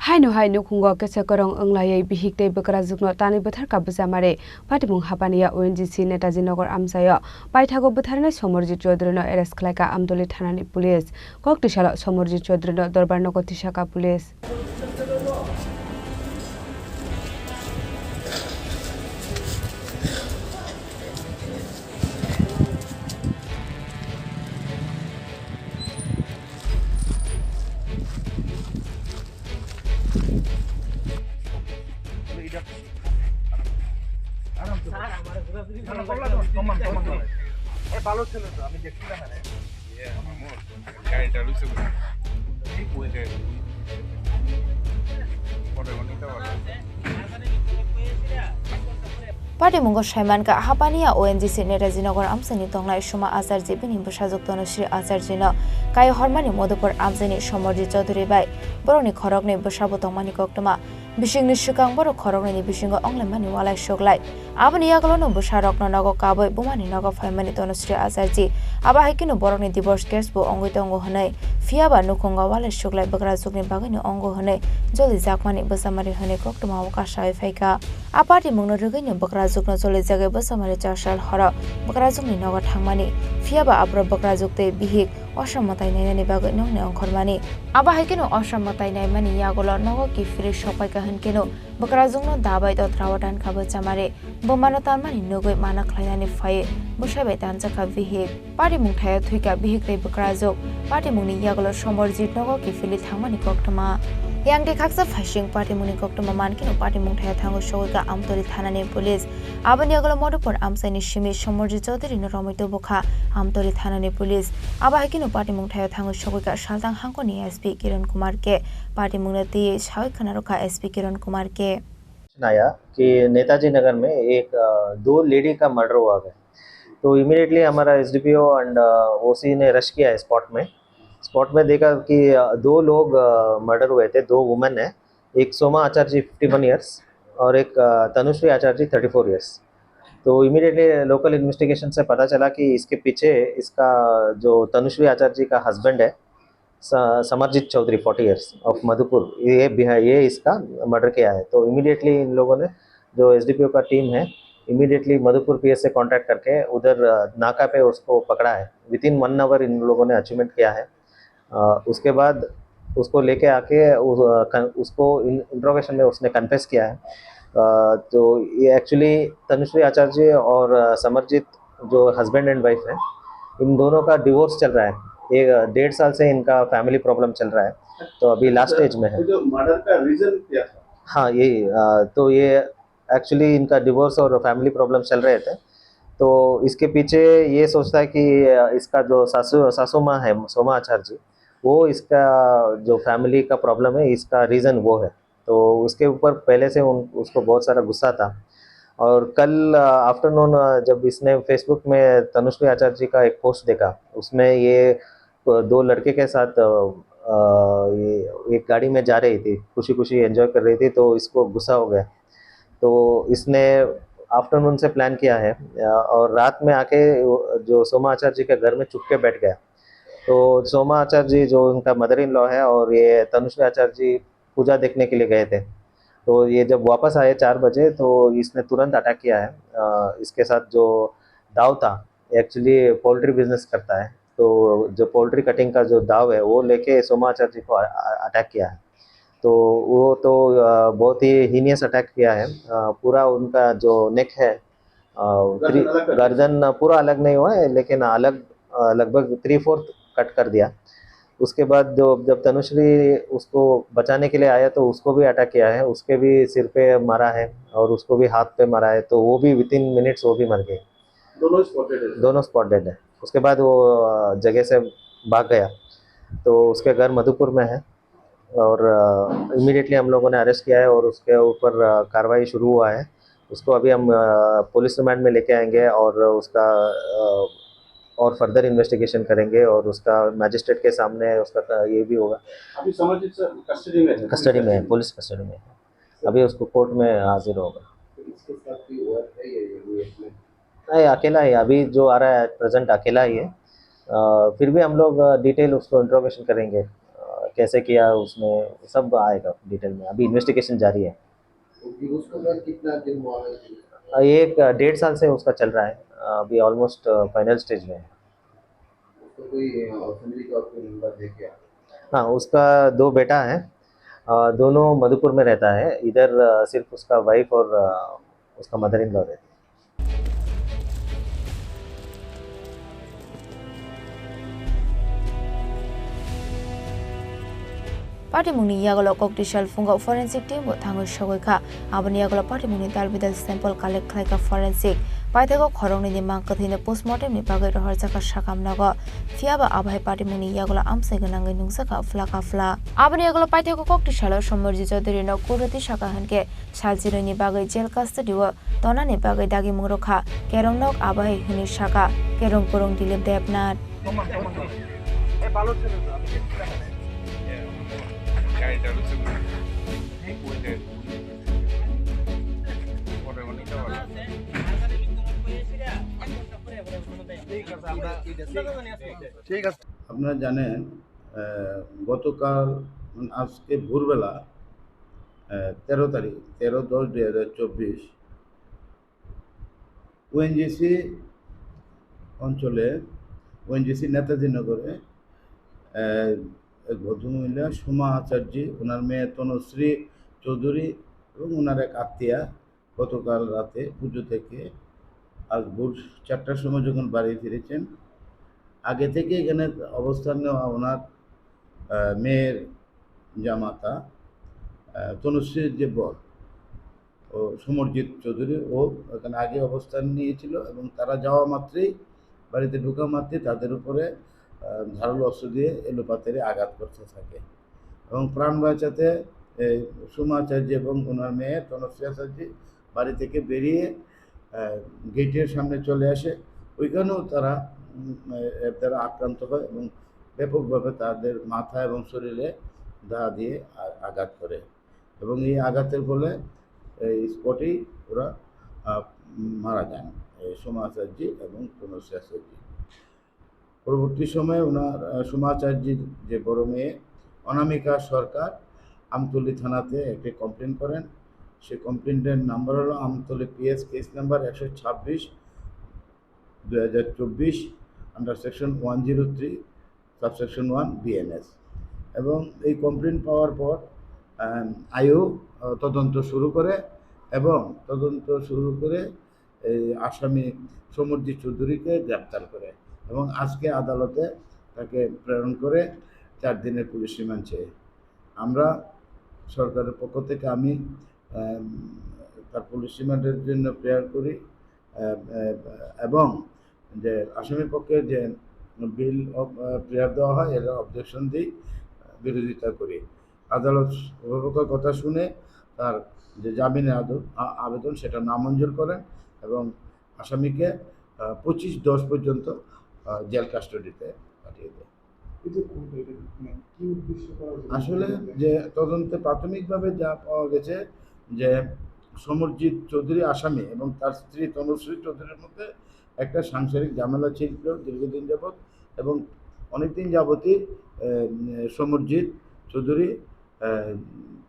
Hainu khungo kese korong onglai bihikte bekara jukno tani bothar ka bujamare patimung hapaniya ONGC Netaji Nagar amsayo paithago botharnai Somorjit Chaudhary no arrest khlaika Amdoli thanani police koktisalo Somorjit Chaudhary no Dorbar Nagar Tisaka police Patimung Shaiman ka hapaniya ONGC Netaji Nagar amsani tongnai Shuma Acharji bini bosajok Tanushree Acharji no kai hormani Madhupur amsani Somorjit Chaudhary bai boroni khorokni bosabo tongmani koktoma bisingni sikang boro khorokni bisingo onglemani walai soklai aboni yaglono bosarokno nago kaboi bumani nago phaimani Tanushree Acharji aba haikino boroni divorce case bo ongoitongo hanai fiaba nukhonga walai soklai bakra jukni bagani ongo hanai joli jakmani bosamari hanai koktoma wakasai phaika apati mungno rugini bakra jukno joli jagai bosamari charsal hora bakra jukni nago thangmani fiaba abro bakra jukte bihik অসমতাই নাইনানি বাগৈ নংনে অংখরমানি আবা হাইকেনো অসমতাই নাইমানি ইয়াগল নগ কি ফিরে সপাই কাহন কেনো বকরাজুংনো দাবাই তত্রাওয়াটান খাবো চামারে বমানো তানমানি নগৈ মানা খ্লাইনানি ফায়ে বসাবাই তানজাখা বিহিক পাটি মুংথায়া থুইকা বিহিকলাই বকরাজুক পাটি মুংনি ইয়াগল সমরজিত নগ কি ফিলি থাংমানি কক্তমা Yang dikaksa fashing party muni koktoma mankino party mungthaya thango shoga Amdoli thanani police abani agolo Madhupur amsani shimi Somorjit Chaudhary no romito bokha Amdoli thanani police aba hakino party mungthaya thango shoga Saltang hangkoni SP Kiran Kumar ke party mungnati Shawik Khanarokha SP Kiran Kumar के आया कि नेताजी नगर में एक दो lady का murder हुआ है। तो इमीडिएटली हमारा एसडीपीओ एंड ओसी ने रश किया स्पॉट में देखा कि दो लोग मर्डर हुए थे। दो वुमेन है, एक सोमा आचार्य 51 इयर्स और एक तनुश्री आचार्य 34 इयर्स। तो इमीडिएटली लोकल इन्वेस्टिगेशन से पता चला कि इसके पीछे इसका जो तनुश्री आचार्य का हस्बैंड है समरजीत चौधरी 40 इयर्स ऑफ मधुपुर, ये इसका मर्डर किया है। तो इमीडिएटली इन लोगों ने जो एसडीपीओ का टीम है इमीडिएटली मधुपुर पीएस से कांटेक्ट करके उधर नाका पे उसको पकड़ा है। विदिन 1 आवर इन लोगों ने अचीवमेंट किया है। उसके बाद उसको लेके आके उसको इंट्रोगेशन में उसने कन्फेस किया है। तो ये एक्चुअली तनुश्री आचार्य और समरजीत जो हस्बैंड एंड वाइफ है, इन दोनों का डिवोर्स चल रहा है। 1.5 साल से इनका फैमिली प्रॉब्लम चल रहा है। तो अभी लास्ट स्टेज में है। जो मर्डर का रीजन क्या था? हाँ, यही तो ये एक्चुअली इनका डिवोर्स और फैमिली प्रॉब्लम चल रहे थे। तो इसके पीछे ये सोचता है कि इसका जो सासू माँ है सोमा आचार्य, वो इसका जो फैमिली का प्रॉब्लम है इसका रीज़न वो है। तो उसके ऊपर पहले से उसको बहुत सारा गुस्सा था। और कल आफ्टरनून जब इसने फेसबुक में तनुश्री आचार्य जी का एक पोस्ट देखा, उसमें ये 2 लड़के के साथ ये एक गाड़ी में जा रही थी, खुशी खुशी एंजॉय कर रही थी। तो इसको गुस्सा हो गया। तो इसने आफ्टरनून से प्लान किया है और रात में आके जो सोमा आचार्य जी के घर में चुप के बैठ गया। तो सोमा आचार्य जी जो उनका मदर इन लॉ है और ये तनुश्री आचार्य जी पूजा देखने के लिए गए थे। तो ये जब वापस आए 4 बजे तो इसने तुरंत अटैक किया है। इसके साथ जो दाव था, एक्चुअली पोल्ट्री बिजनेस करता है। तो जो पोल्ट्री कटिंग का जो दाव है वो लेके सोमा आचार्य जी को अटैक किया है। तो वो तो बहुत ही हीनियस अटैक किया है। पूरा उनका जो नेक है, गर्दन पूरा अलग नहीं हुआ है लेकिन अलग लगभग 3/4 कट कर दिया। उसके बाद जब तनुश्री उसको बचाने के लिए आया तो उसको भी अटैक किया है। उसके भी सिर पे मारा है और उसको भी हाथ पे मारा है। तो वो भी विदिन मिनट्स वो भी मर गए। दोनों स्पॉट डेड है। उसके बाद वो जगह से भाग गया। तो उसके घर मधुपुर में है और इमीडिएटली हम लोगों ने अरेस्ट किया है और उसके ऊपर कार्रवाई शुरू हुआ है। उसको अभी हम पुलिस रिमांड में लेके आएंगे और उसका और फर्दर इन्वेस्टिगेशन करेंगे और उसका मैजिस्ट्रेट के सामने उसका ये भी होगा। अभी समरजीत सर कस्टडी में है? कस्टडी में है, पुलिस कस्टडी में है। अभी उसको कोर्ट में हाजिर होगा। इसके साथ भी हुआ है ये नहीं, अकेला ही अभी जो आ रहा है प्रेजेंट अकेला ही है। फिर भी हम लोग डिटेल उसको इंट्रोगेशन करेंगे कैसे किया उसमें सब आएगा डिटेल में। अभी इन्वेस्टिगेशन जारी है। उसको मैं कितना दिन हुआ है? ये 1.5 साल से उसका चल रहा है। अभी ऑलमोस्ट फाइनल स्टेज में है। उसको कोई फैमिली का कोई मेंबर है क्या? हाँ, उसका 2 बेटा है। दोनों मधुपुर में रहता है। इधर सिर्फ उसका वाइफ और उसका मदर इन लॉ रहती है। Party mungni yagolo cocktail funga forensic team bo thango shogoika aboni yagolo party mungni dalbidal sample collect khlaika forensic paithago khorongni ni mang kathine postmortem ni bagai rohar jaka sakam nago fiaba abhai party mungni yagolo amsai ganangai nungsaka flaka fla aboni yagolo paithago cocktail somorji choduri no kurati saka hanke saljiro ni bagai jail custody wo tona ni bagai dagi mungrokha kerong nok abhai hini saka kerong korong dilem depnat আপনারা জানেন গতকাল আজকে ভোরবেলা 13 তারিখ 13/10/2024 ONGC অঞ্চলে ONGC Netaji নগরে এক ভদ্রমহিলা সোমা আচার্যী, ওনার মেয়ে তনুশ্রী চৌধুরী এবং ওনার এক আত্মীয়া গতকাল রাতে পুজো থেকে আজ ভোর 4টার সময় যখন বাড়ি ফিরেছেন, আগে থেকে এখানে অবস্থান নেওয়া ওনার মেয়ের জামাতা তনুশ্রীর যে বর ও সমরজিৎ চৌধুরী, ও এখানে আগে অবস্থান নিয়েছিল এবং তারা যাওয়া মাত্রই বাড়িতে ঢোকা মাত্রই তাদের উপরে ধারালো অস্ত্র দিয়ে এলোপাতাড়ি আঘাত করতে থাকে এবং প্রাণ বাঁচাতে সোমা আচার্য এবং ওনার মেয়ে তনুশ্রী আচার্য বাড়ি থেকে বেরিয়ে গেটের সামনে চলে আসে। ওইখানেও তারা এর দ্বারা আক্রান্ত হয় এবং ব্যাপকভাবে তাদের মাথা এবং শরীরে দা দিয়ে আঘাত করে এবং এই আঘাতের ফলে এই স্পটেই ওরা মারা যান, সোমা আচার্য এবং তনুশ্রী আচার্য। পরবর্তী সময়ে ওনার সোমা আচার্যের যে বড় মেয়ে অনামিকা সরকার আমতলী থানাতে একটি কমপ্লেন করেন। সেই কমপ্লেন্টের নাম্বার হলো Amtali PS case number 126/2024 under section 103 subsection 1 BNS. এবং এই কমপ্লেন পাওয়ার পর আইও তদন্ত শুরু করে এবং এই আসামি সমরজিৎ চৌধুরীকে গ্রেপ্তার করে এবং আজকে আদালতে তাকে প্রেরণ করে 4 দিনের পুলিশ রিমান্ড চেয়ে। আমরা সরকারের পক্ষ থেকে আমি তার পুলিশ রিমান্ডের জন্য প্রেয়ার করি এবং যে আসামির পক্ষে যে বিল প্রেয়ার দেওয়া হয় এর অবজেকশন দিই, বিরোধিতা করি। আদালত অভিভাবকের কথা শুনে তার যে জামিনের আবেদন সেটা নামঞ্জুর করেন এবং আসামিকে 25/10 পর্যন্ত জেল কাস্টডিতে পাঠিয়ে দেয়। আসলে যে তদন্তে প্রাথমিকভাবে যা পাওয়া গেছে যে সমরজিৎ চৌধুরী আসামি এবং তার স্ত্রী তনুশ্রী চৌধুরীর মধ্যে একটা সাংসারিক ঝামেলা ছিল দীর্ঘদিন যাবৎ এবং অনেকদিন যাবতই সমরজিৎ চৌধুরী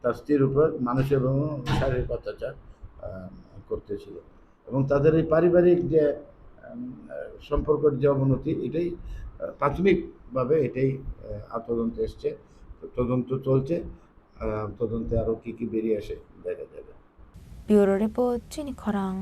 তার স্ত্রীর উপর মানসিক এবং শারীরিক অত্যাচার করতেছিল এবং তাদের এই পারিবারিক যে সম্পর্কের যে অবনতি এটাই প্রাথমিকভাবে এটাই তদন্তে এসছে, তদন্ত চলছে। তদন্তে আরও কী কী বেরিয়ে আসে দেখা যাবে। ব্যুরো রিপোর্ট চিনি খরাং।